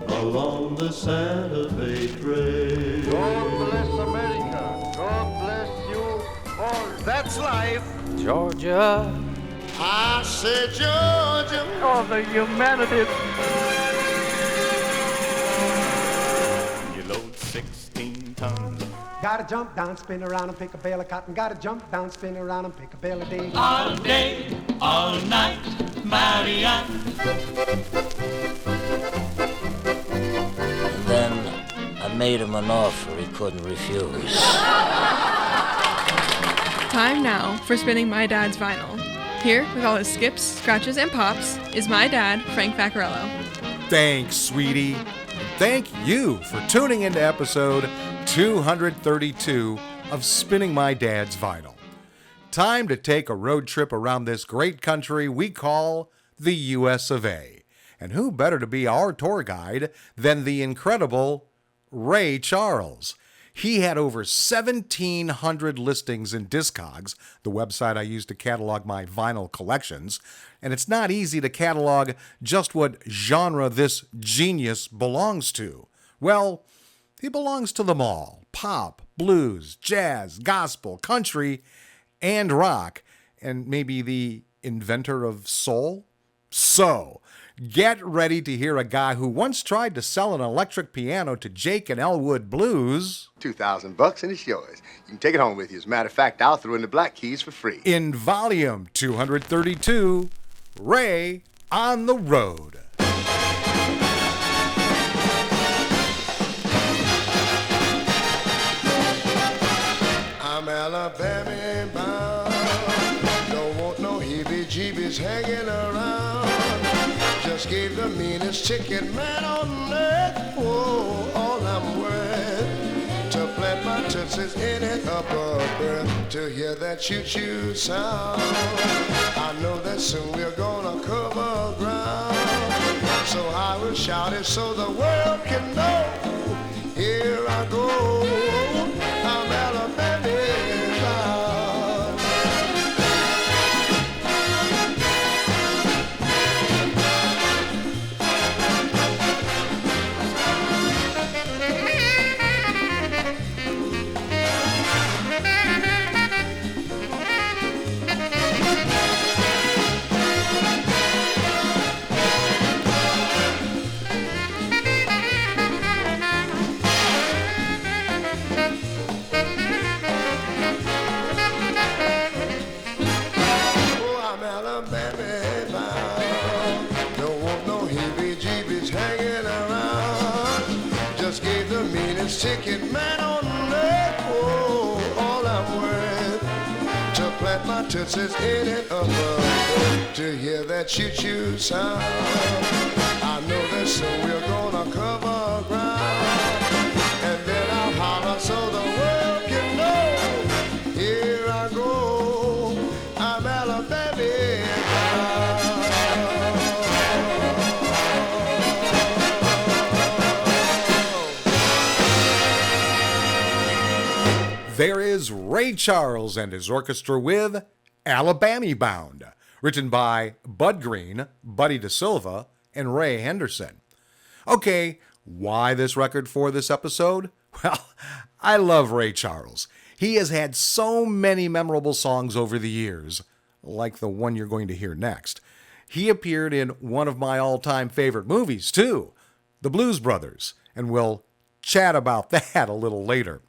Along the Santa Fe Trail. God bless America. God bless you all. That's life. Georgia. I said Georgia. Oh, the humanity. You load 16 tons. Gotta jump down, spin around and pick a bale of cotton. Gotta jump down, spin around and pick a bale of day. All day, all night, Marianne. And then I made him an offer he couldn't refuse. Time now for spinning my dad's vinyl. Here, with all his skips, scratches, and pops, is my dad, Frank Vaccarello. Thanks, sweetie. And thank you for tuning into episode 232 of Spinning My Dad's Vinyl. Time to take a road trip around this great country we call the US of A. And who better to be our tour guide than the incredible Ray Charles? He had over 1,700 listings in Discogs, the website I use to catalog my vinyl collections, and it's not easy to catalog just what genre this genius belongs to. Well, he belongs to them all: pop, blues, jazz, gospel, country, and rock, and maybe the inventor of soul? So, get ready to hear a guy who once tried to sell an electric piano to Jake and Elwood Blues. $2,000 and it's yours. You can take it home with you. As a matter of fact, I'll throw in the black keys for free. In volume 232, Ray on the Road. I'm Alabamy bound. Don't want no heebie-jeebies hanging around. Just gave the meanest chicken man on earth. Whoa, all I'm worth. To plant my tootsies in an upper berth. To hear that choo-choo sound. I know that soon we're gonna cover ground. So I will shout it so the world can know. Here I go. I'm Alabama bound. Chicken man on earth, oh, all I'm worth. To plant my tootsies in it above. To hear that choo-choo sound. I know that soon we're gonna cover ground. And then I'll holler so the world can know. Here I go, I'm Alabama bound. There is Ray Charles and his orchestra with Alabamy Bound, written by Bud Green, Buddy DeSilva, and Ray Henderson. Okay, why this record for this episode? Well, I love Ray Charles. He has had so many memorable songs over the years, like the one you're going to hear next. He appeared in one of my all-time favorite movies, too, The Blues Brothers, and we'll chat about that a little later.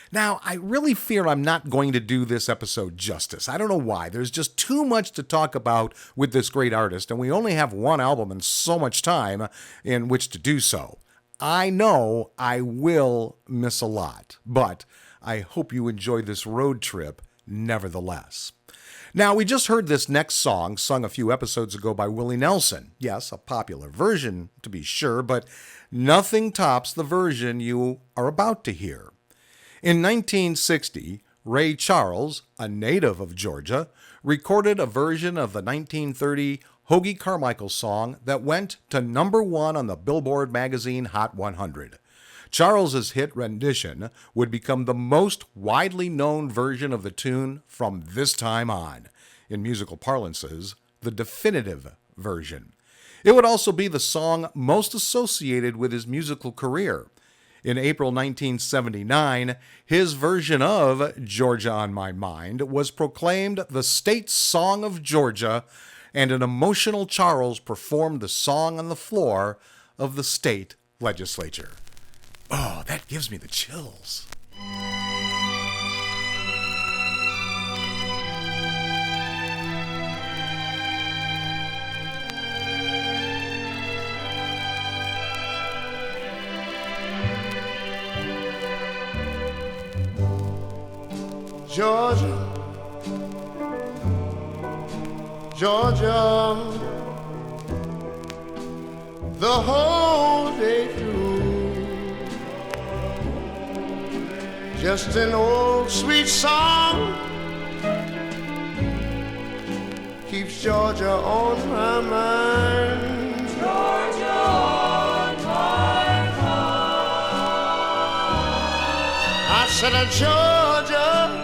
Now, I really fear I'm not going to do this episode justice. I don't know why. There's just too much to talk about with this great artist, and we only have one album and so much time in which to do so. I know I will miss a lot, but I hope you enjoy this road trip nevertheless. Now, we just heard this next song sung a few episodes ago by Willie Nelson. Yes, a popular version, to be sure, but nothing tops the version you are about to hear. In 1960, Ray Charles, a native of Georgia, recorded a version of the 1930 Hoagy Carmichael song that went to number 1 on the Billboard magazine Hot 100. Charles's hit rendition would become the most widely known version of the tune from this time on. In musical parlances, the definitive version. It would also be the song most associated with his musical career. In April 1979, his version of Georgia on My Mind was proclaimed the state song of Georgia, and an emotional Charles performed the song on the floor of the state legislature. Oh, that gives me the chills. Georgia, Georgia, the whole day through, just an old sweet song keeps Georgia on my mind. Georgia on my mind. I said, Georgia,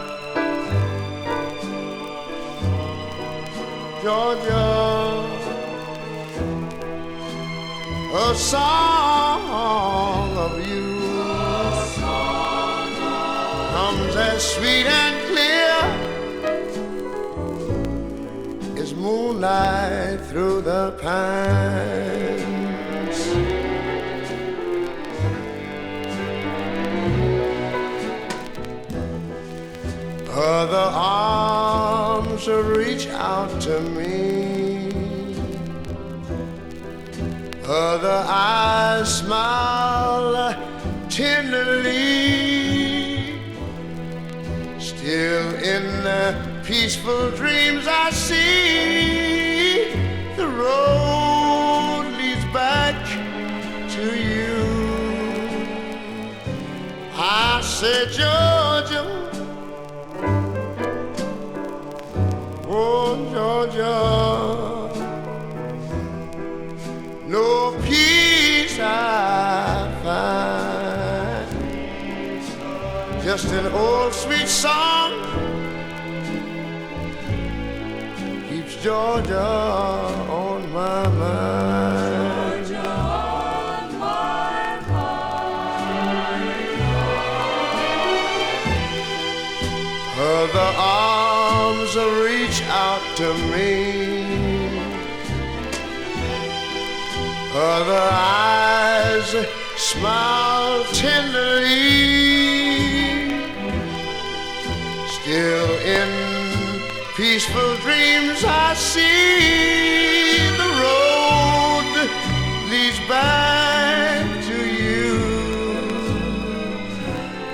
Georgia, a song of you comes as sweet and clear as moonlight through the pines. Other arms reach out to me, other eyes smile tenderly. Still in the peaceful dreams I see the road leads back to you. I said, Georgia, oh, Georgia, no peace I find, just an old sweet song keeps Georgia on my mind. Georgia on my mind. Other arms reach out to me, other eyes smile tenderly. Still in peaceful dreams I see the road leads back to you.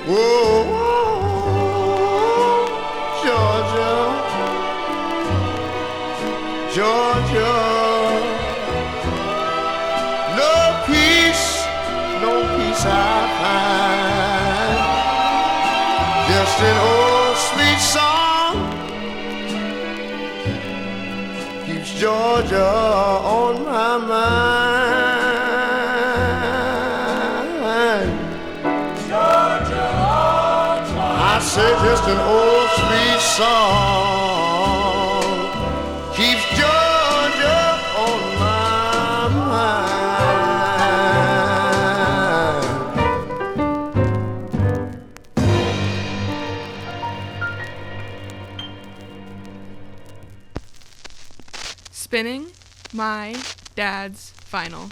Whoa, Georgia, Georgia, no peace I find, just an old sweet song keeps Georgia on my mind. Georgia on my mind. I say just an old sweet song keeps Georgia on my mind. Spinning my dad's vinyl.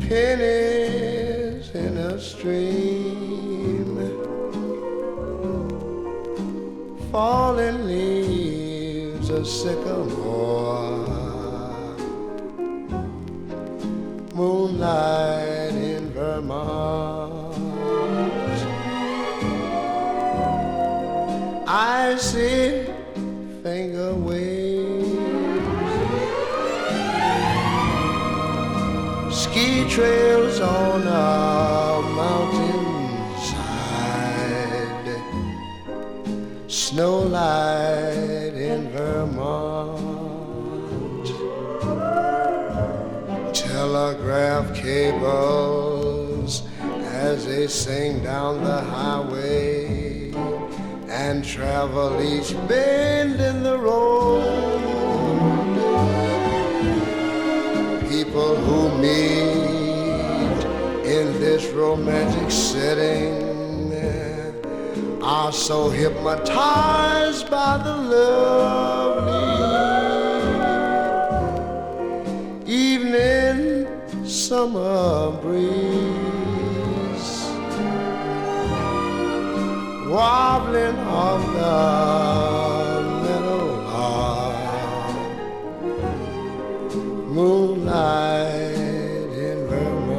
Pennies in a stream, falling leaves a sycamore, moonlight in Vermont. I see finger waves, ski trails on a mountainside, Snowlight in Vermont. Telegraph cables as they sing down the highway and travel each bend in the road. People who meet in this romantic setting are so hypnotized by the lovely evening summer breeze wobbling off the meadowlark. Moonlight in Vermont.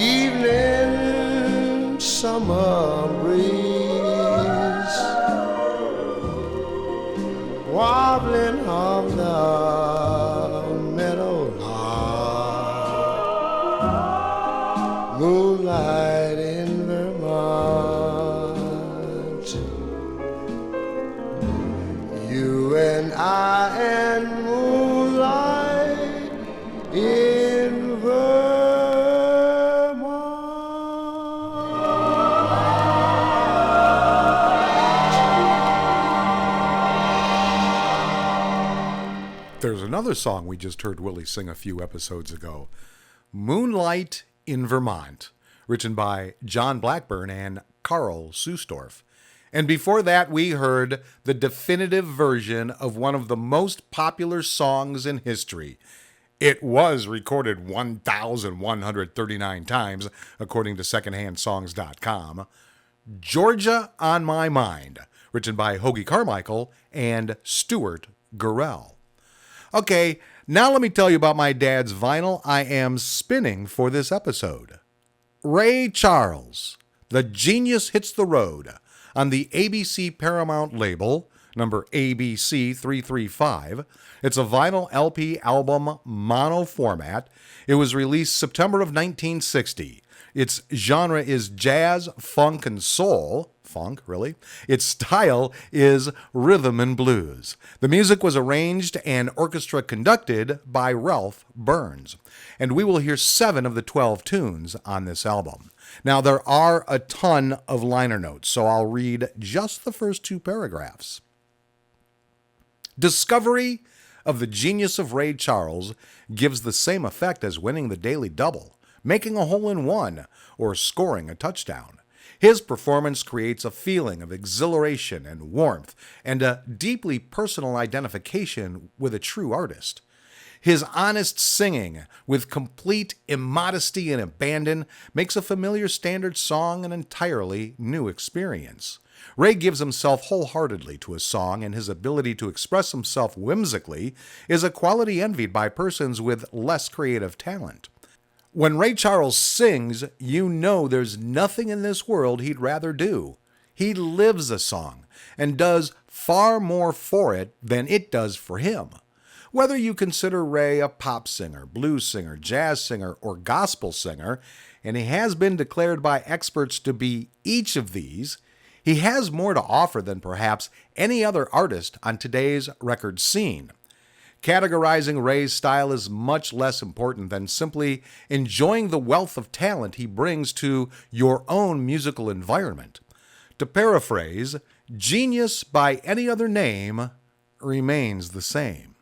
Evening summer breeze wobbling on the meadowlark. Moonlight in Vermont. You and I and moonlight in Vermont. There's another song we just heard Willie sing a few episodes ago, Moonlight in Vermont, written by John Blackburn and Carl Sustorf. And before that, we heard the definitive version of one of the most popular songs in history. It was recorded 1,139 times, according to secondhandsongs.com. Georgia on My Mind, written by Hoagie Carmichael and Stuart Gurrell. Okay, now let me tell you about my dad's vinyl I am spinning for this episode. Ray Charles, The Genius Hits the Road, on the ABC Paramount label, number ABC 335. It's a vinyl LP album mono format. It was released September of 1960. Its genre is jazz, funk, and soul. Funk, really? Its style is rhythm and blues. The music was arranged and orchestra conducted by Ralph Burns. And we will hear 7 of the 12 tunes on this album. Now, there are a ton of liner notes, so I'll read just the first 2 paragraphs. Discovery of the genius of Ray Charles gives the same effect as winning the daily double, making a hole-in-one, or scoring a touchdown. His performance creates a feeling of exhilaration and warmth, and a deeply personal identification with a true artist. His honest singing, with complete immodesty and abandon, makes a familiar standard song an entirely new experience. Ray gives himself wholeheartedly to a song, and his ability to express himself whimsically is a quality envied by persons with less creative talent. When Ray Charles sings, you know there's nothing in this world he'd rather do. He lives a song and does far more for it than it does for him. Whether you consider Ray a pop singer, blues singer, jazz singer, or gospel singer, and he has been declared by experts to be each of these, he has more to offer than perhaps any other artist on today's record scene. Categorizing Ray's style is much less important than simply enjoying the wealth of talent he brings to your own musical environment. To paraphrase, genius by any other name remains the same.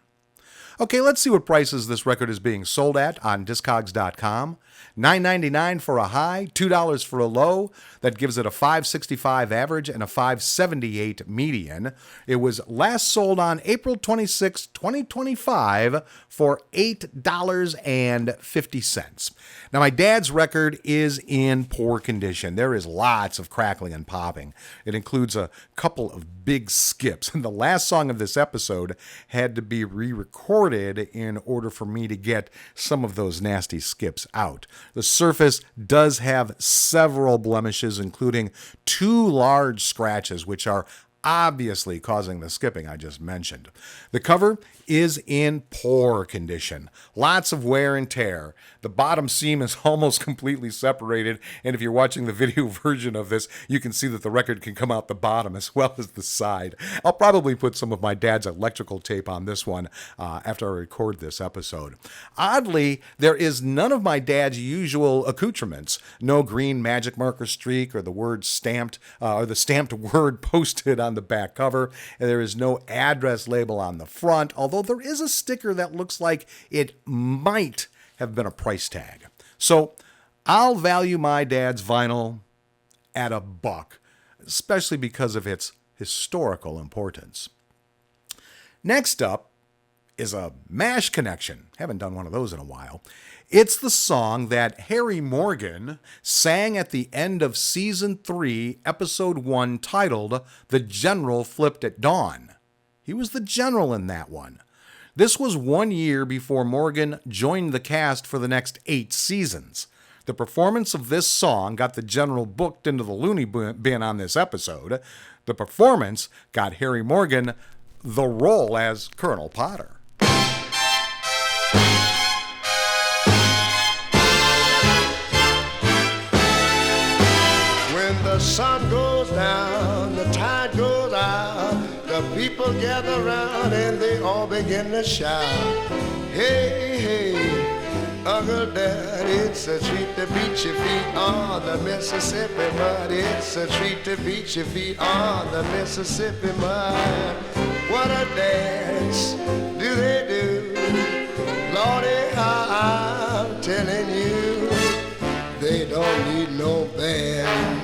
Okay, let's see what prices this record is being sold at on Discogs.com. $9.99 for a high, $2 for a low. That gives it a 565 average and a 578 median. It was last sold on April 26, 2025 for $8.50. Now, my dad's record is in poor condition. There is lots of crackling and popping. It includes a couple of big skips, and the last song of this episode had to be re-recorded in order for me to get some of those nasty skips out. The surface does have several blemishes, including 2 large scratches, which are obviously causing the skipping I just mentioned. The cover is in poor condition. Lots of wear and tear. The bottom seam is almost completely separated, and if you're watching the video version of this, you can see that the record can come out the bottom as well as the side. I'll probably put some of my dad's electrical tape on this one after I record this episode. Oddly, there is none of my dad's usual accoutrements. No green magic marker streak or the word stamped, or the stamped word posted on the back cover. And there is no address label on the front, although there is a sticker that looks like it might have been a price tag. So I'll value my dad's vinyl at $1, especially because of its historical importance. Next up is a MASH connection. Haven't done one of those in a while. It's the song that Harry Morgan sang at the end of Season 3, Episode 1, titled The General Flipped at Dawn. He was the general in that one. This was 1 year before Morgan joined the cast for the next 8 seasons. The performance of this song got the general booked into the loony bin on this episode. The performance got Harry Morgan the role as Colonel Potter. When the sun goes down, the tide goes out, the people gather round and they all begin to shout. Hey, hey, Uncle Dad, it's a treat to beat your feet on the Mississippi mud. It's a treat to beat your feet on the Mississippi mud. What a dance do they do? Lordy, how I'm telling you, they don't need no band.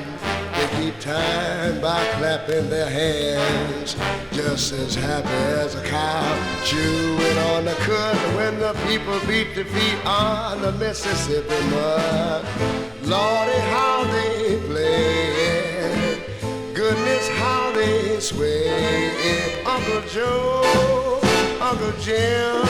They keep time by clapping their hands, just as happy as a cow chewing on the cud when the people beat the feet on the Mississippi mud. Lordy, how they play it, goodness, how they sway it. Uncle Joe, Uncle Jim,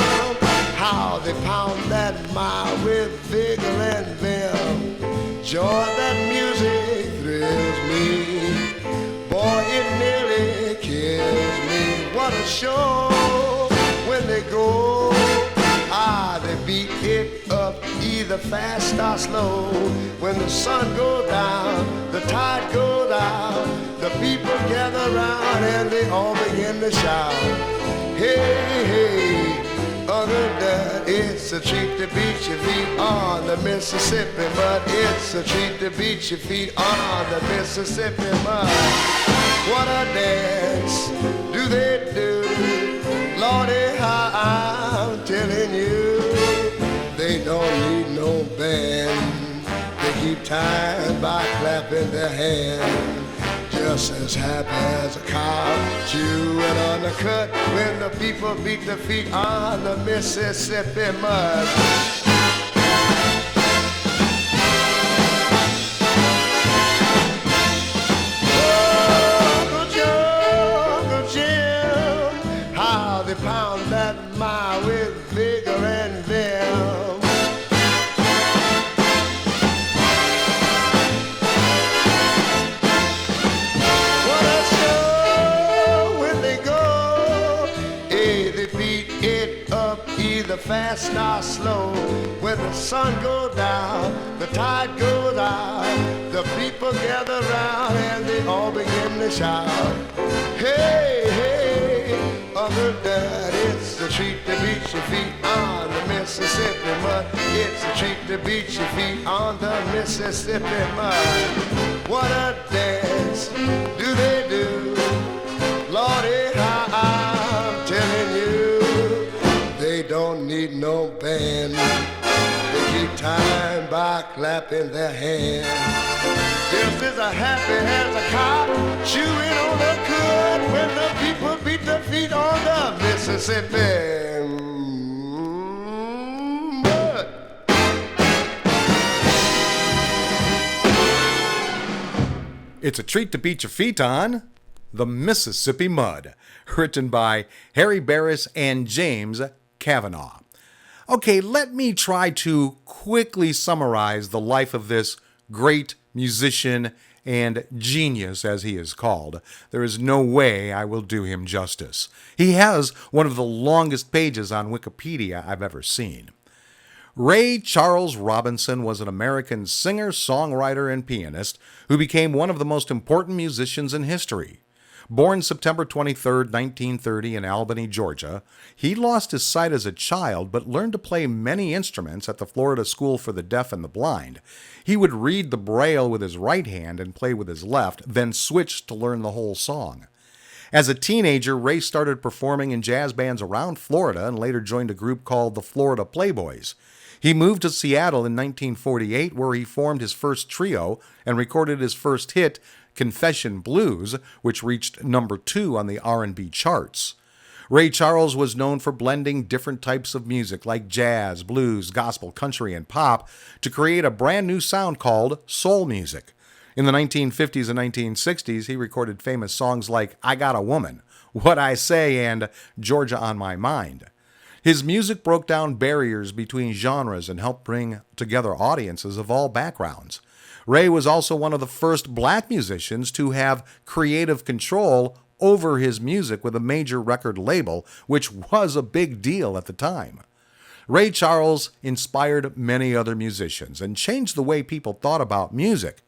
how they pound that mile with vigor and vim. Joy, that music thrills me. Boy, it nearly kills me. What a show when they go. They beat it up either fast or slow. When the sun goes down, the tide goes out, the people gather round and they all begin to shout. Hey, hey, Uncle Dad, it's a treat to beat your feet on the Mississippi mud. It's a treat to beat your feet on the Mississippi mud. What a dance do they do? Lordy, how I'm telling you, they don't need no band. They keep time by clapping their hands, just as happy as a cow chewing on the cud when the people beat their feet on the Mississippi mud. Uncle Joe, Uncle Jim, how they pound that mile with vigor and vim. Fast or slow, when the sun goes down, the tide goes out, the people gather round and they all begin to shout. Hey, hey, Uncle Dad, it's a treat to beat your feet on the Mississippi mud. It's a treat to beat your feet on the Mississippi mud. What a dance do they do? Lordy, how I'm telling you, they don't need no band. They keep time by clapping their hands. Just as happy as a cow chewing on the cud when the people beat their feet on the Mississippi mud. It's a treat to beat your feet on the Mississippi Mud, written by Harry Barris and James Kavanaugh. Okay, let me try to quickly summarize the life of this great musician and genius, as he is called. There is no way I will do him justice. He has one of the longest pages on Wikipedia I've ever seen. Ray Charles Robinson was an American singer, songwriter, and pianist who became one of the most important musicians in history. Born September 23, 1930 in Albany, Georgia, he lost his sight as a child but learned to play many instruments at the Florida School for the Deaf and the Blind. He would read the Braille with his right hand and play with his left, then switch to learn the whole song. As a teenager, Ray started performing in jazz bands around Florida and later joined a group called the Florida Playboys. He moved to Seattle in 1948, where he formed his first trio and recorded his first hit, Confession Blues, which reached number 2 on the R&B charts. Ray Charles was known for blending different types of music like jazz, blues, gospel, country, and pop to create a brand new sound called soul music. In the 1950s and 1960s, he recorded famous songs like I Got a Woman, What I Say, and Georgia on My Mind. His music broke down barriers between genres and helped bring together audiences of all backgrounds. Ray was also one of the first black musicians to have creative control over his music with a major record label, which was a big deal at the time. Ray Charles inspired many other musicians and changed the way people thought about music.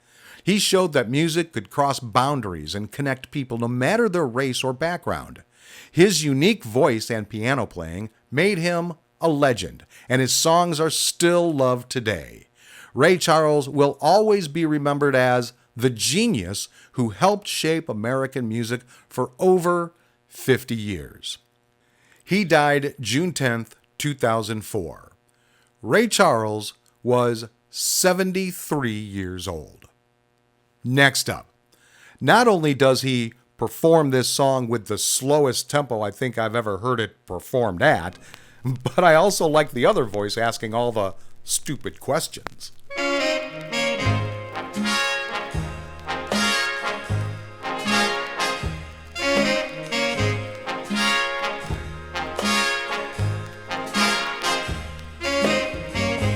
He showed that music could cross boundaries and connect people no matter their race or background. His unique voice and piano playing made him a legend, and his songs are still loved today. Ray Charles will always be remembered as the genius who helped shape American music for over 50 years. He died June 10th, 2004. Ray Charles was 73 years old. Next up, not only does he perform this song with the slowest tempo I think I've ever heard it performed at, but I also like the other voice asking all the stupid questions.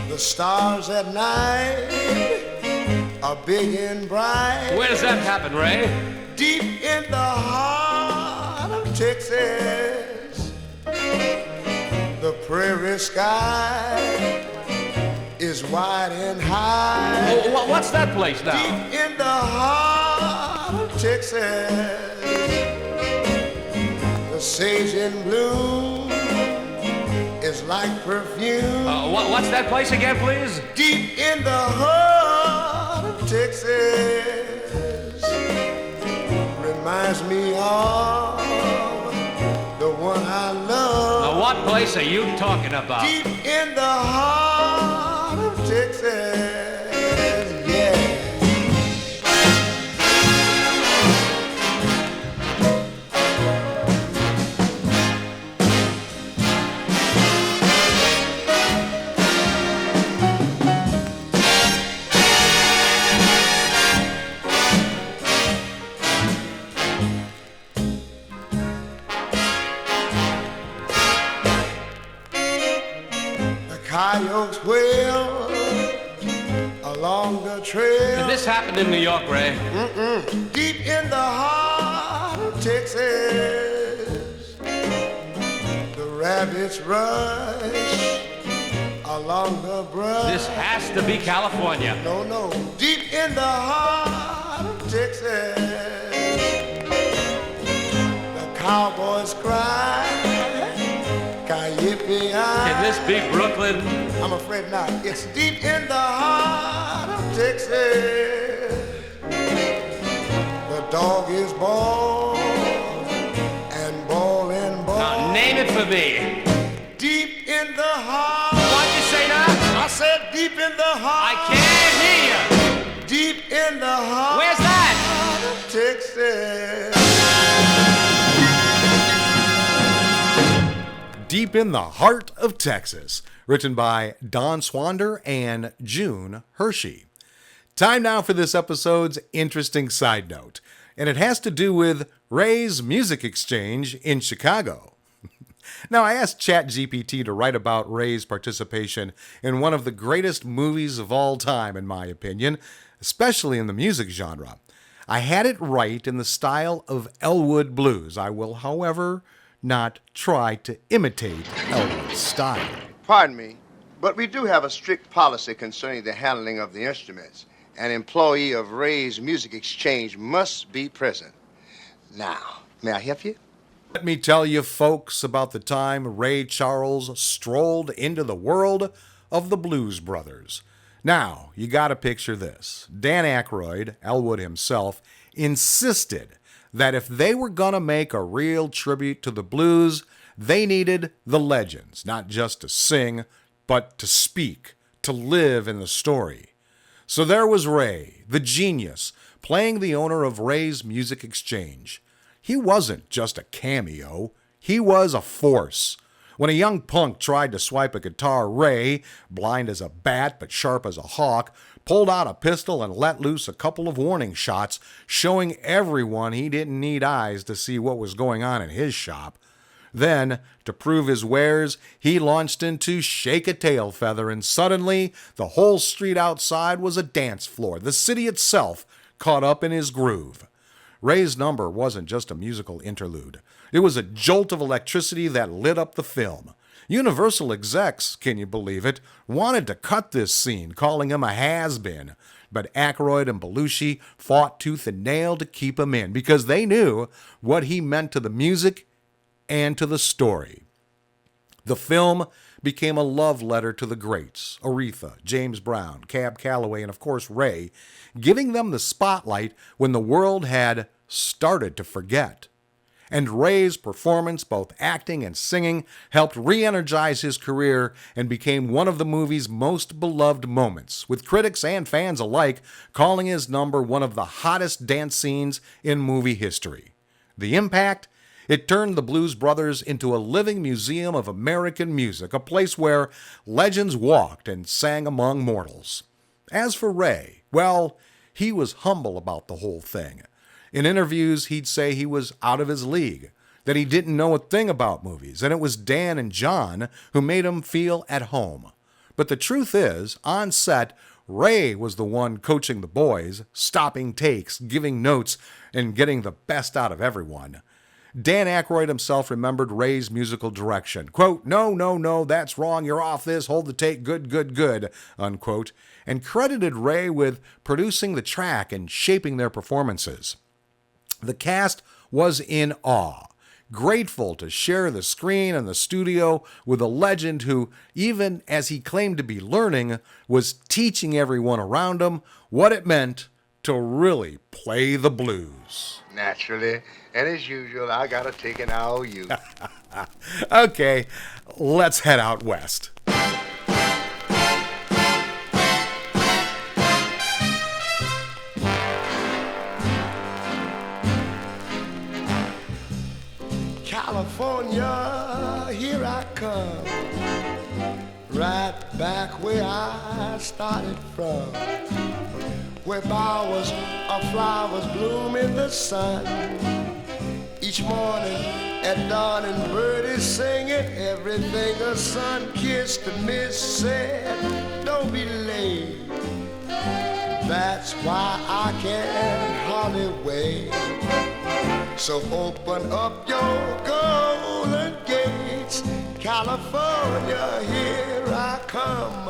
The stars at night are big and bright. Where does that happen, Ray? Deep in the heart of Texas, the prairie sky is wide and high. Oh, what's that place now? Deep in the heart of Texas, the sage in bloom is like perfume. What's that place again, please? Deep in the heart of Texas, reminds me of the one I love. Now, what place are you talking about? Deep in the heart of Texas, yeah. Coyotes wail along the trail. Did this happen in New York, Ray? Deep in the heart of Texas, the rabbits rush along the brush. This has to be California. No. Deep in the heart of Texas, the cowboys cry. Can this be Brooklyn? I'm afraid not. It's deep in the heart of Texas. The dog is bald and bald and bald. Now name it for me. Deep in the heart. What'd you say now? I said deep in the Texas. Deep in the Heart of Texas, written by Don Swander and June Hershey. Time now for this episode's interesting side note, and it has to do with Ray's Music Exchange in Chicago. Now, I asked ChatGPT to write about Ray's participation in one of the greatest movies of all time, in my opinion, especially in the music genre. I had it write in the style of Elwood Blues. I will, however, not try to imitate Elwood's style. Pardon me, but we do have a strict policy concerning the handling of the instruments. An employee of Ray's Music Exchange must be present. Now, may I help you? Let me tell you, folks, about the time Ray Charles strolled into the world of the Blues Brothers. Now, you gotta picture this. Dan Aykroyd, Elwood himself, insisted that if they were going to make a real tribute to the blues, they needed the legends, not just to sing, but to speak, to live in the story. So there was Ray, the genius, playing the owner of Ray's Music Exchange. He wasn't just a cameo, he was a force. When a young punk tried to swipe a guitar, Ray, blind as a bat but sharp as a hawk, pulled out a pistol and let loose a couple of warning shots, showing everyone he didn't need eyes to see what was going on in his shop. Then, to prove his wares, he launched into Shake a Tail Feather, and suddenly the whole street outside was a dance floor, the city itself caught up in his groove. Ray's number wasn't just a musical interlude. It was a jolt of electricity that lit up the film. Universal execs, can you believe it, wanted to cut this scene, calling him a has-been. But Aykroyd and Belushi fought tooth and nail to keep him in because they knew what he meant to the music and to the story. The film became a love letter to the greats, Aretha, James Brown, Cab Calloway, and of course Ray, giving them the spotlight when the world had started to forget. And Ray's performance, both acting and singing, helped re-energize his career and became one of the movie's most beloved moments, with critics and fans alike calling his number one of the hottest dance scenes in movie history. The impact? It turned the Blues Brothers into a living museum of American music, a place where legends walked and sang among mortals. As for Ray, well, he was humble about the whole thing. In interviews, he'd say he was out of his league, that he didn't know a thing about movies, and it was Dan and John who made him feel at home. But the truth is, on set, Ray was the one coaching the boys, stopping takes, giving notes, and getting the best out of everyone. Dan Aykroyd himself remembered Ray's musical direction. Quote, no, that's wrong, you're off this, hold the take, good, unquote, and credited Ray with producing the track and shaping their performances. The cast was in awe, grateful to share the screen and the studio with a legend who, even as he claimed to be learning, was teaching everyone around him what it meant to really play the blues. Naturally. And as usual, I gotta take an IOU. Okay, let's head out west. California, here I come, right back where I started from, where bowers of flowers bloom in the sun. Each morning at dawn and birdies singing, everything a sun-kissed mist said, don't be late. That's why I can hardly wait. So open up your golden gates, California, here I come.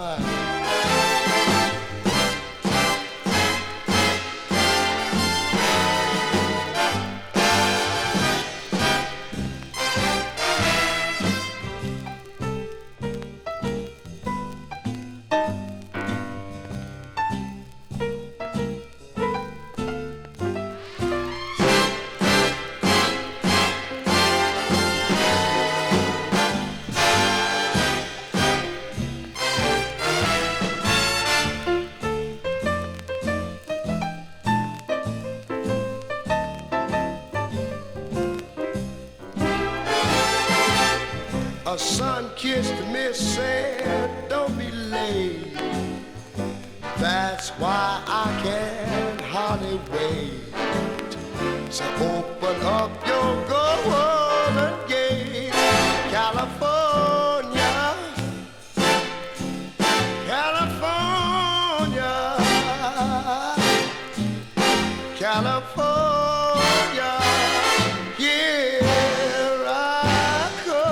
A sun-kissed miss said, don't be late. That's why I can't hardly wait. So open up your golden gate, California, California, California, here I come.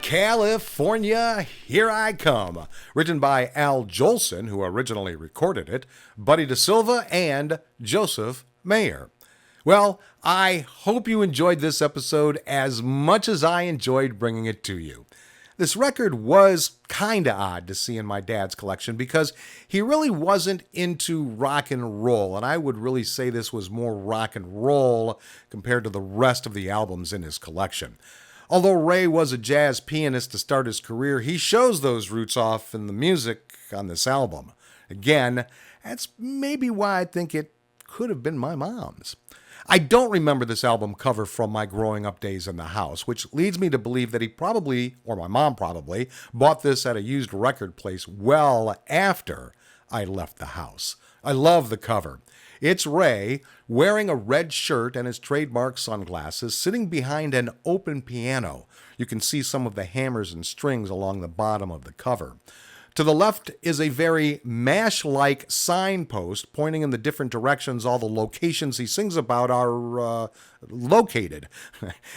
California, Here I Come, written by Al Jolson, who originally recorded it, Buddy DeSilva, and Joseph Mayer. Well, I hope you enjoyed this episode as much as I enjoyed bringing it to you. This record was kinda odd to see in my dad's collection because he really wasn't into rock and roll, and I would really say this was more rock and roll compared to the rest of the albums in his collection. Although Ray was a jazz pianist to start his career, he shows those roots off in the music on this album. Again, that's maybe why I think it could have been my mom's. I don't remember this album cover from my growing up days in the house, which leads me to believe that he probably, or my mom probably, bought this at a used record place well after I left the house. I love the cover. It's Ray wearing a red shirt and his trademark sunglasses, sitting behind an open piano. You can see some of the hammers and strings along the bottom of the cover. To the left is a very MASH-like signpost pointing in the different directions all the locations he sings about are located.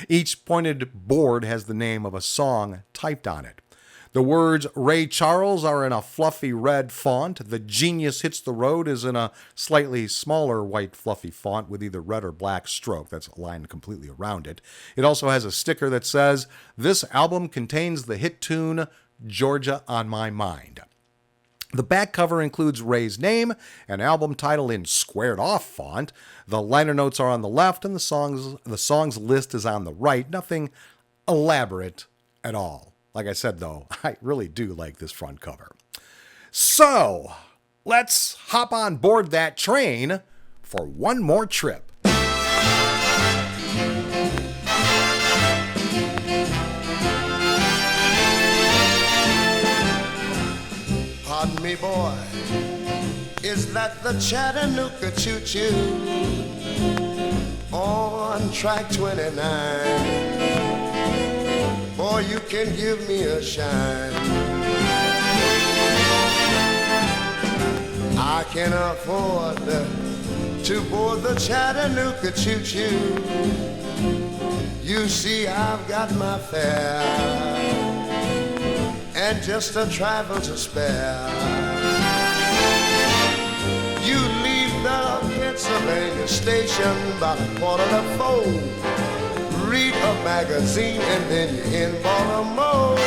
Each pointed board has the name of a song typed on it. The words Ray Charles are in a fluffy red font. The Genius Hits the Road is in a slightly smaller white fluffy font with either red or black stroke that's lined completely around it. It also has a sticker that says, "This album contains the hit tune Georgia on My Mind." The back cover includes Ray's name and album title in squared off font. The liner notes are on the left and the songs list is on the right. Nothing elaborate at all. Like I said, though, I really do like this front cover. So, let's hop on board that train for one more trip. Pardon me, boy, is that the Chattanooga Choo-Choo on track 29? Boy, you can give me a shine. I can afford to board the Chattanooga Choo-Choo. You see, I've got my fare and just a travel to spare. You leave the Pennsylvania station about 3:45. Read a magazine and then you're in Baltimore.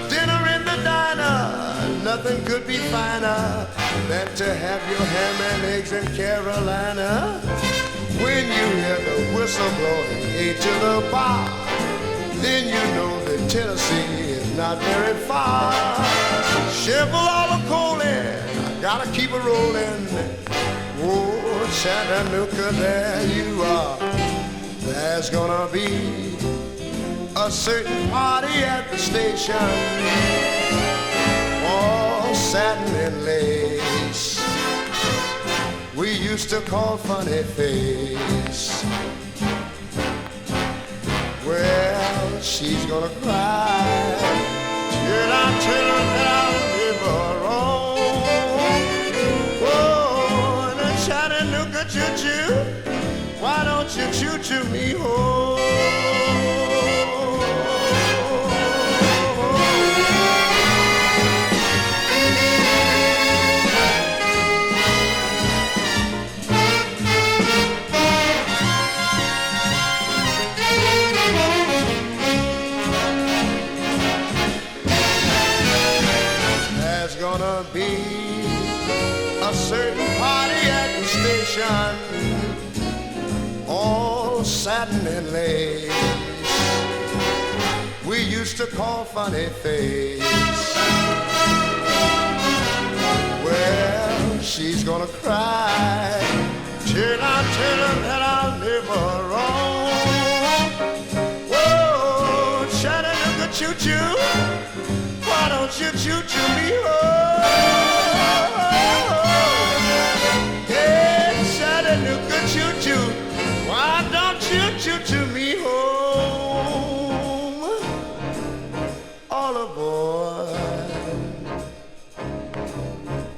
Dinner in the diner, nothing could be finer than to have your ham and eggs in Carolina. When you hear the whistle blowing 8 to the bar, then you know that Tennessee is not very far. Shovel all the coal in, I gotta keep it rolling. Oh, Chattanooga, there you are. There's gonna be a certain party at the station, all satin and lace. We used to call Funny Face. Well, she's gonna cry till I'm telling down river road. Oh, the Chattanooga Choo-Choo, why don't you choo-choo me home? There's gonna be a certain party at the station, all satin and lace. We used to call Funny Face. Well, she's gonna cry till I'm choo-choo me home. Yeah, Chattanooga Choo-Choo, why don't you choo-choo me home? All aboard,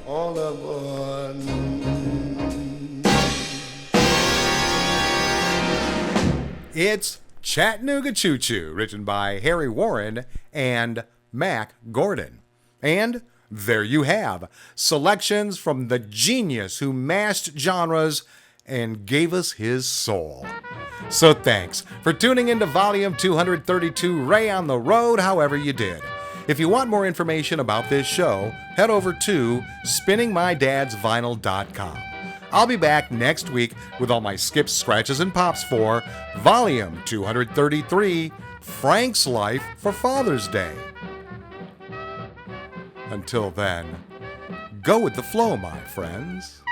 all aboard. It's Chattanooga Choo-Choo, written by Harry Warren and Mac Gordon. And there you have selections from the genius who mashed genres and gave us his soul. So thanks for tuning into Volume 232 Ray on the Road, however you did. If you want more information about this show, head over to spinningmydadsvinyl.com. I'll be back next week with all my skips, scratches, and pops for Volume 233, Frank's Life for Father's Day. Until then, go with the flow, my friends.